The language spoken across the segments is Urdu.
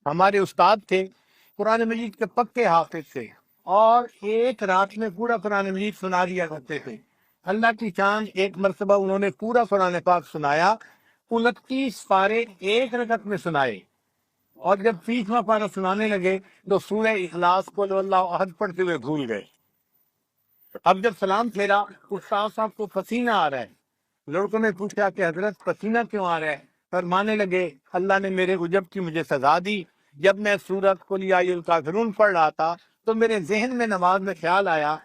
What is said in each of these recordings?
ہمارے استاد تھے، قرآن مجید کے پکے حافظ تھے، اور ایک رات میں پورا قرآن مجید سنا دیا کرتے تھے۔ اللہ کی شان، ایک مرتبہ انہوں نے پورا قرآن پاک سنایا، 29 پارے ایک رکعت میں سنائے، اور جب 30واں پارہ سنانے لگے تو سورہ اخلاص قل اللہ احد پڑھتے ہوئے بھول گئے۔ اب جب سلام پھیرا، استاد صاحب کو پسینہ آ رہا ہے، لڑکوں نے پوچھا کہ حضرت پسینہ کیوں آ رہا ہے؟ فرمانے لگے اللہ نے میرے عجب کی مجھے سزا دی۔ جب میں سورۃ قل یا ایھا الکافرون پڑھ رہا تھا تو میرے ذہن میں نماز میں خیال آیا،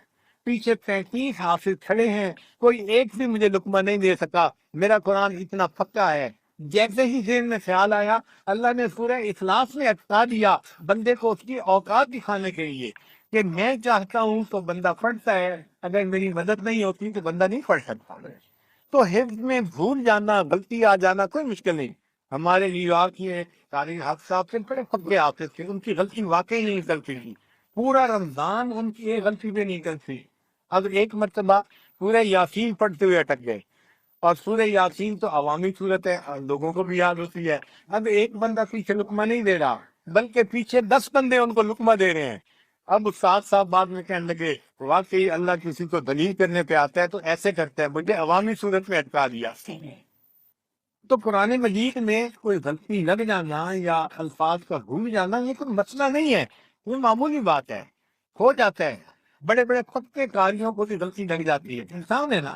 پیچھے 35 حافظ کھڑے ہیں، کوئی ایک بھی مجھے لقمہ نہیں دے سکا، میرا قرآن اتنا پکا ہے۔ جیسے ہی ذہن میں خیال آیا، اللہ نے سورہ اخلاص میں اٹکا دیا بندے کو اس کی اوقات دکھانے کے لیے کہ میں چاہتا ہوں تو بندہ پڑھتا ہے، اگر میری مدد نہیں ہوتی تو بندہ نہیں پڑھ سکتا۔ تو حفظ میں بھول جانا، غلطی آ جانا کوئی مشکل نہیں۔ ہمارے نیویارک کے قاری حق صاحب سے بڑے پکے حافظ تھے، ان کی غلطی واقعی نہیں نکلتی تھی، پورا رمضان ان کی ایک غلطی پہ نہیں نکلتی۔ اب ایک مرتبہ سورہ یاسین پڑھتے ہوئے اٹک گئے، اور سورہ یاسین تو عوامی صورت ہے، لوگوں کو بھی یاد ہوتی ہے۔ اب ایک بندہ پیچھے لقمہ نہیں دے رہا، بلکہ پیچھے 10 بندے ان کو لقمہ دے رہے ہیں۔ اب استاد صاحب بعد میں کہنے لگے واقعی اللہ کسی کو دلیل کرنے پہ آتا ہے تو ایسے کرتا ہے، مجھے عوامی صورت میں اٹکا دیا۔ تو قرآن مجید میں کوئی غلطی لگ جانا یا الفاظ کا بھول جانا یہ کوئی مسئلہ نہیں ہے، یہ معمولی بات ہے، ہو جاتا ہے۔ بڑے بڑے پکے قاریوں کو بھی غلطی لگ جاتی ہے، انسان ہے نا۔